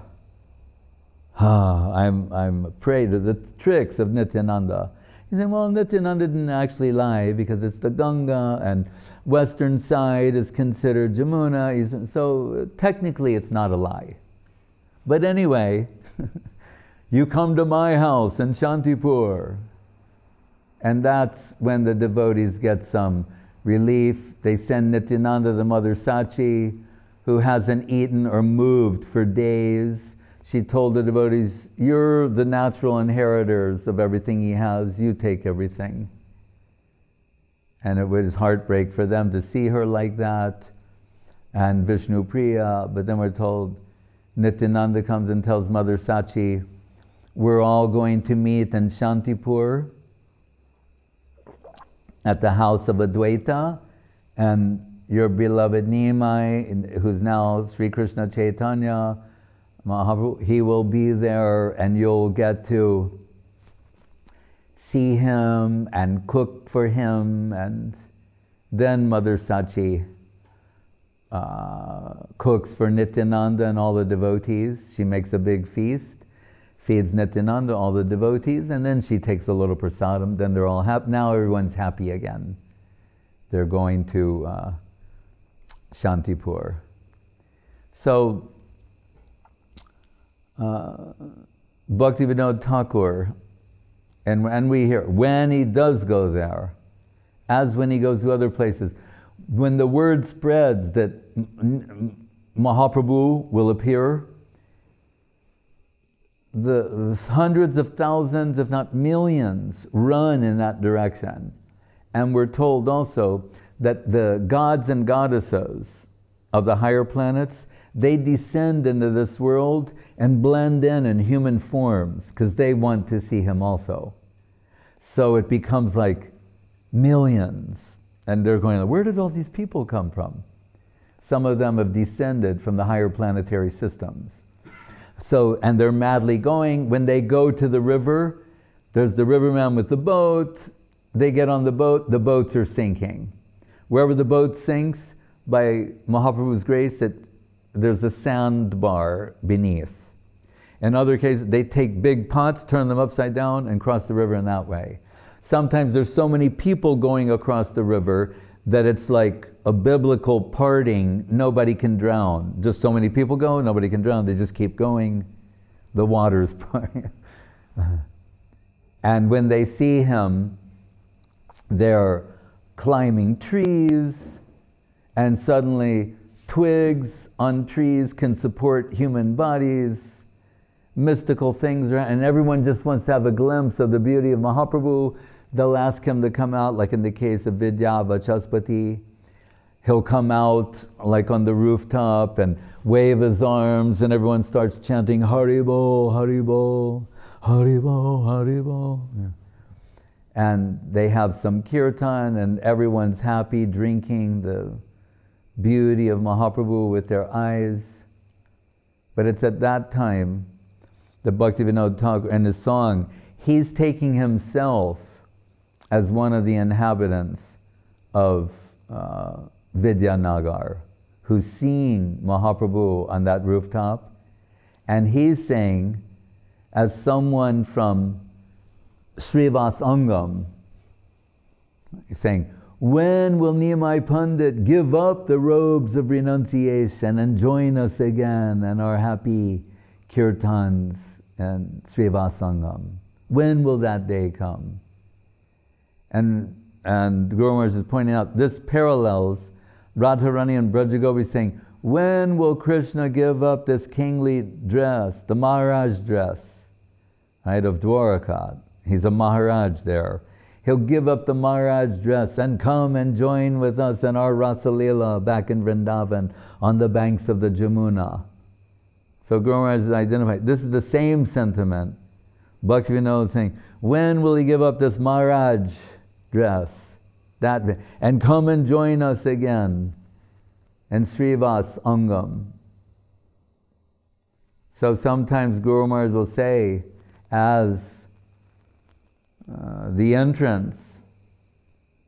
I'm a prey to the tricks of Nityananda. He said, well, Nityananda didn't actually lie because it's the Ganga and western side is considered Jamuna. So technically it's not a lie. But anyway, you come to my house in Shantipur. And that's when the devotees get some relief. They send Nityananda to Mother Sachi, who hasn't eaten or moved for days. She told the devotees, you're the natural inheritors of everything he has, you take everything. And it was heartbreak for them to see her like that, and Vishnu Priya. But then we're told, Nityananda comes and tells Mother Sachi, we're all going to meet in Shantipur at the house of Advaita, and your beloved Nimai, who's now Sri Krishna Chaitanya Mahaprabhu, he will be there, and you'll get to see him and cook for him. And then Mother Sachi cooks for Nityananda and all the devotees. She makes a big feast, feeds Nityananda, all the devotees, and then she takes a little prasadam. Then they're all happy. Now everyone's happy again. They're going to Shantipur. So Bhaktivinoda Thakur, and we hear, when he does go there, as when he goes to other places, when the word spreads that Mahaprabhu will appear, the hundreds of thousands, if not millions, run in that direction. And we're told also that the gods and goddesses of the higher planets, they descend into this world and blend in human forms because they want to see him also. So it becomes like millions. And they're going, where did all these people come from? Some of them have descended from the higher planetary systems. So, and they're madly going. When they go to the river, there's the riverman with the boat. They get on the boats are sinking. Wherever the boat sinks, by Mahaprabhu's grace, there's a sandbar beneath. In other cases, they take big pots, turn them upside down, and cross the river in that way. Sometimes there's so many people going across the river that it's like a biblical parting, nobody can drown. Just so many people go, nobody can drown, they just keep going. The water's parting. And when they see him, they're climbing trees, and suddenly twigs on trees can support human bodies. Mystical things, and everyone just wants to have a glimpse of the beauty of Mahaprabhu. They'll ask him to come out, like in the case of Vidya Vachaspati. He'll come out like on the rooftop and wave his arms, and everyone starts chanting Haribol, Haribol, Haribol, Haribol. Yeah. And they have some kirtan, and everyone's happy, drinking the beauty of Mahaprabhu with their eyes. But it's at that time the Bhaktivinoda Thakur in his song, he's taking himself as one of the inhabitants of Vidyanagar, who's seeing Mahaprabhu on that rooftop, and he's saying, as someone from Srivasangam, he's saying, when will Nimai Pundit give up the robes of renunciation and join us again in our happy kirtans and Srivasangam? When will that day come? And Guru Maharaj is pointing out, this parallels Radharani and Brajagopi saying, when will Krishna give up this kingly dress, the Maharaj dress, right, of Dwaraka? He's a Maharaj there. He'll give up the Maharaj dress and come and join with us in our Rasa-lila back in Vrindavan on the banks of the Jamuna. So Guru Maharaj is identified. This is the same sentiment. Bhaktivinoda is saying, when will he give up this Maharaj dress? And come and join us again in Srivas Angam. So sometimes Guru Maharaj will say, as the entrance,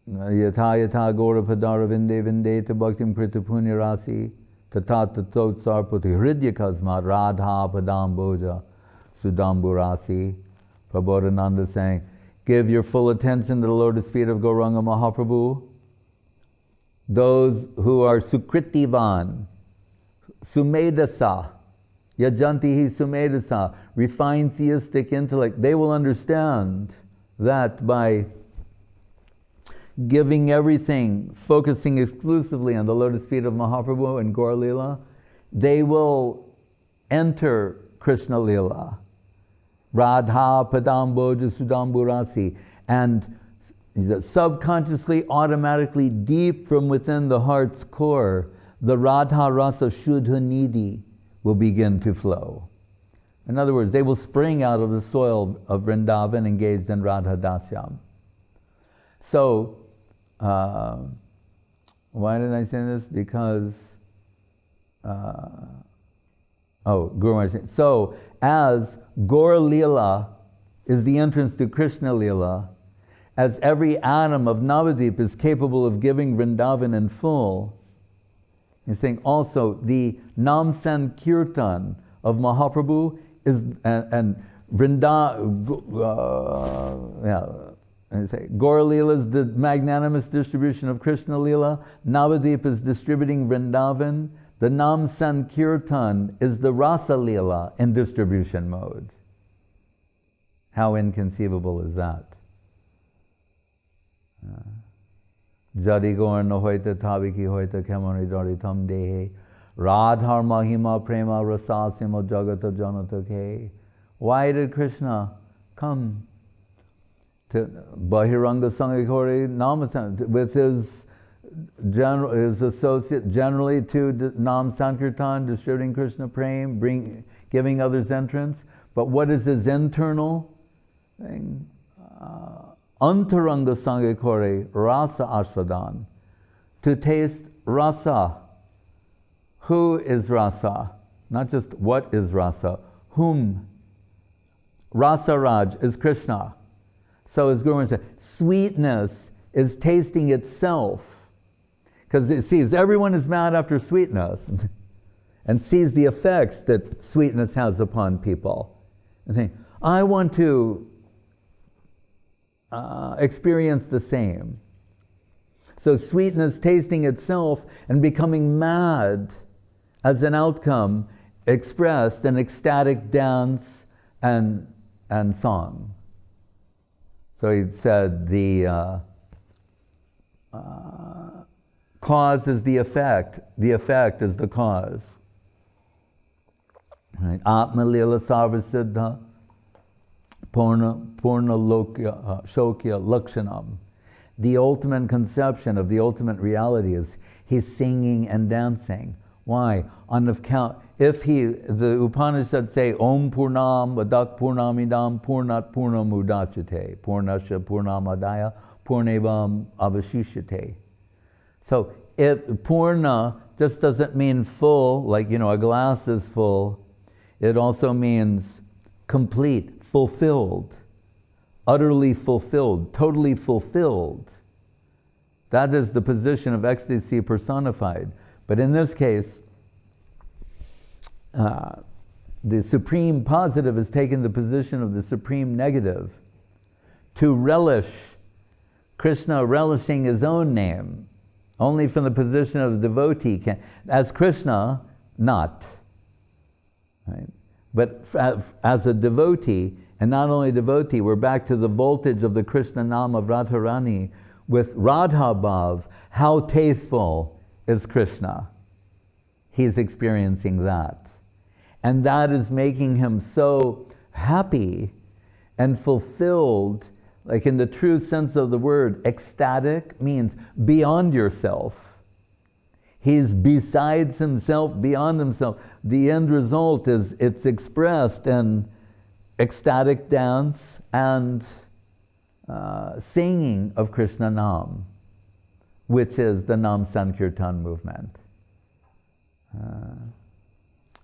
yata yata gora padara vinde vinde ta bhaktim krita punya rasi tata tatot sarpati hridya kasma radha padam boja sudambu rasi. Prabodhananda saying, give your full attention to the lotus feet of Gauranga Mahaprabhu. Those who are sukritivan, sumedasa, yajantihi sumedasa, refined theistic intellect, they will understand that by giving everything, focusing exclusively on the lotus feet of Mahaprabhu and Gaura-lila, they will enter Krishna-lila. Radha Padam Boja Sudambu Rasi. And subconsciously, automatically, deep from within the heart's core, the Radha Rasa Shuddha Nidhi will begin to flow. In other words, they will spring out of the soil of Vrindavan engaged in Radha Dasyam. So, why did I say this? Because, Guru Maharaj said, so as Gaura-lila is the entrance to Krishna-lila, as every atom of Navadip is capable of giving Vrindavan in full, he's saying also the Nam Sankirtan of Mahaprabhu is, and Gaura-lila is the magnanimous distribution of Krishna-lila, Navadip is distributing Vrindavan, the Nam Sankirtan is the Rasa-lila in distribution mode. How inconceivable is that? Jari gorna hoita tabiki hoita kemani dari tam dehe Radhar mahima prema rasasima jagata janata ke. Why did Krishna come to Bahiranga Sangakori Namasan with his associate generally to Nam Sankirtan, distributing Krishna Prem, giving others entrance? But what is his internal thing? Antaranga Sangakore Rasa Ashvadan, to taste rasa. Who is rasa? Not just what is rasa, whom? Rasa Raj is Krishna. So as Guru Maharaj said, sweetness is tasting itself. Because it sees everyone is mad after sweetness and sees the effects that sweetness has upon people. And think, I want to experience the same. So sweetness tasting itself and becoming mad as an outcome expressed in ecstatic dance and song. So he said the cause is the effect is the cause. Right? Atma lila sarvasiddha Purna lokya shokya lakshanam. The ultimate conception of the ultimate reality is he's singing and dancing. Why? On the count, the Upanishads say, Om Purnam Vadak Purnamidam Purnat Purnamudachate Purnasya Purnamadaya Purnevam Avashishyate. So Purna just doesn't mean full, like a glass is full. It also means complete, fulfilled, utterly fulfilled, totally fulfilled. That is the position of ecstasy personified. But in this case, the supreme positive has taken the position of the supreme negative to relish, Krishna relishing his own name, only from the position of the devotee. As Krishna, not. Right? But as a devotee, and not only devotee, we're back to the voltage of the Krishna Nam of Radharani with Radha Bhav. How tasteful is Krishna? He's experiencing that. And that is making him so happy and fulfilled, like in the true sense of the word. Ecstatic means beyond yourself. He's besides himself, beyond himself. The end result is it's expressed in ecstatic dance and singing of Krishna Nam, which is the Nam Sankirtan movement.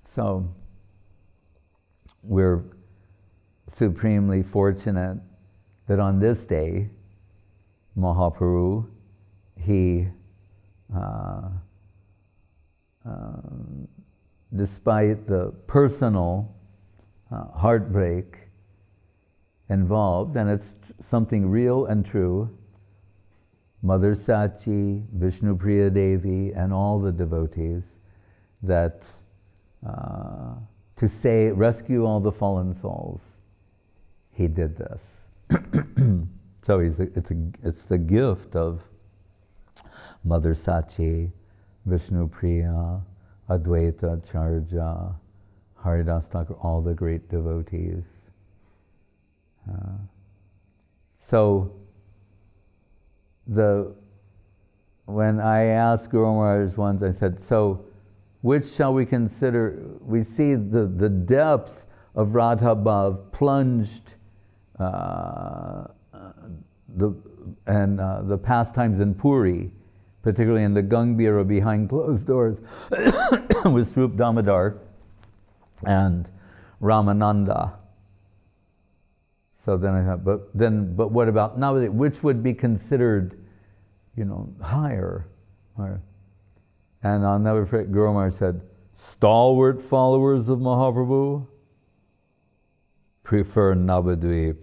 So we're supremely fortunate that on this day, Mahaprabhu, he, despite the personal heartbreak involved, and it's something real and true, Mother Sachi, Vishnu Priya Devi, and all the devotees, that to say, rescue all the fallen souls, he did this. So it's the gift of Mother Sachi, Vishnu Priya, Advaita Charja, Haridas Thakur, all the great devotees. So when I asked Guru Maharaj once, I said, so which shall we consider? We see the depth of Radha Bhav plunged the pastimes in Puri, particularly in the Gangbhira behind closed doors with Swarup Damodar and Ramananda. So then I thought, but what about Navadvip? Which would be considered, higher? And I'll never forget, Guru Maharaj said, stalwart followers of Mahaprabhu prefer Navadvip.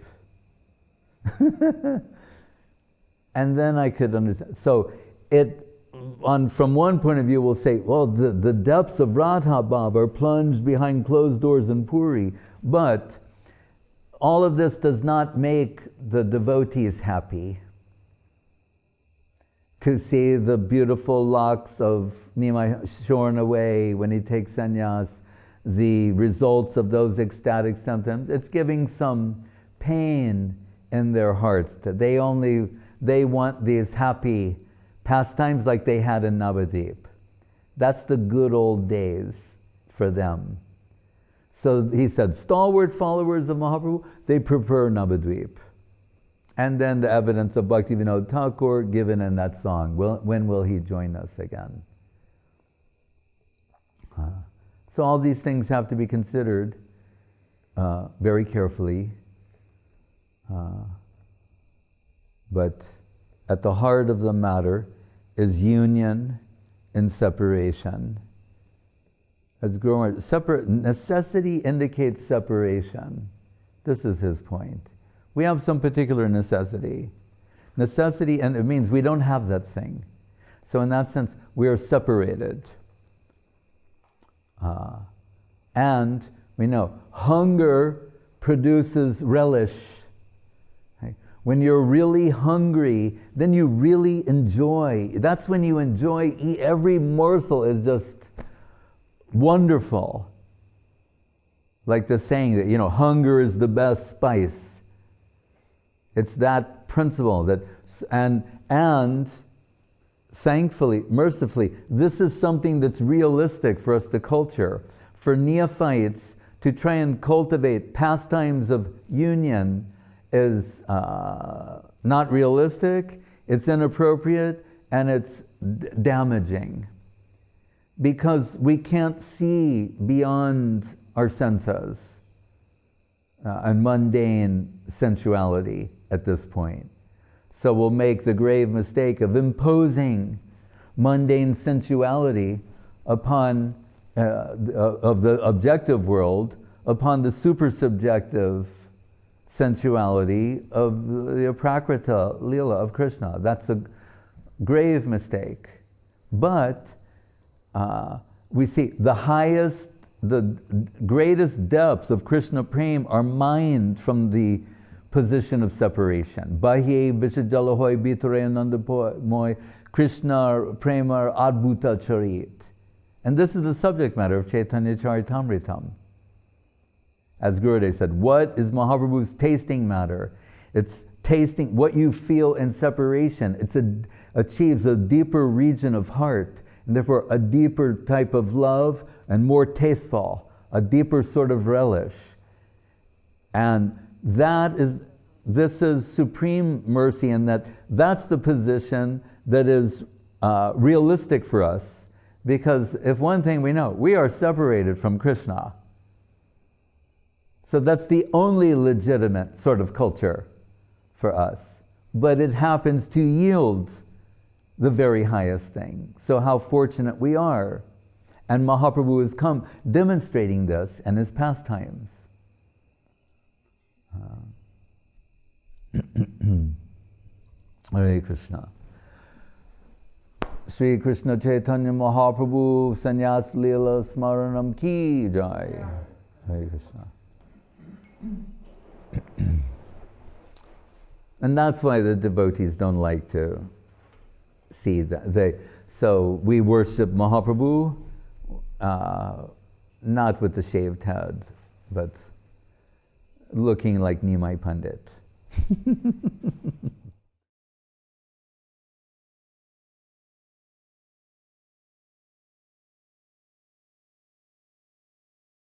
And then I could understand. So from one point of view, we'll say, well, the depths of Radha Bhav are plunged behind closed doors in Puri, but all of this does not make the devotees happy. To see the beautiful locks of Nimai shorn away when he takes sannyas, the results of those ecstatic symptoms, it's giving some pain in their hearts. That they want these happy pastimes like they had in Navadvip. That's the good old days for them. So he said, stalwart followers of Mahaprabhu, they prefer Navadvip. And then the evidence of Bhaktivinoda Thakur given in that song, when will he join us again? So all these things have to be considered very carefully. But at the heart of the matter is union and separation. As Guru Maharaj, necessity indicates separation. This is his point. We have some particular necessity. Necessity, and it means we don't have that thing. So in that sense, we are separated. And we know hunger produces relish. Right? When you're really hungry, then you really enjoy. That's when you enjoy. Every morsel is just wonderful. Like the saying that, hunger is the best spice. It's that principle that, and thankfully, mercifully, this is something that's realistic for us to culture. For neophytes to try and cultivate pastimes of union is not realistic, it's inappropriate, and it's damaging. Because we can't see beyond our senses. and mundane sensuality at this point. So we'll make the grave mistake of imposing mundane sensuality upon of the objective world upon the supersubjective sensuality of the Prakrita Lila of Krishna. That's a grave mistake. But we see the highest, the greatest depths of Krishna Prem are mined from the position of separation. Bahye Vishajalahoy Bitare Anandamoy Krishna Prema Adbhuta Charit. And this is the subject matter of Chaitanya Charitamritam. As Gurudev said, what is Mahaprabhu's tasting matter? It's tasting what you feel in separation. It achieves a deeper region of heart, and therefore a deeper type of love and more tasteful, a deeper sort of relish. And this is supreme mercy, in that that's the position that is realistic for us. Because if one thing we know, we are separated from Krishna. So that's the only legitimate sort of culture for us. But it happens to yield the very highest thing. So how fortunate we are. And Mahaprabhu has come demonstrating this in his pastimes. Hare Krishna. Sri Krishna Chaitanya Mahaprabhu Sannyas-lila Smaranam Ki Jai. Hare Krishna. And that's why the devotees don't like to see that. So we worship Mahaprabhu, not with the shaved head, but looking like Nimai Pundit.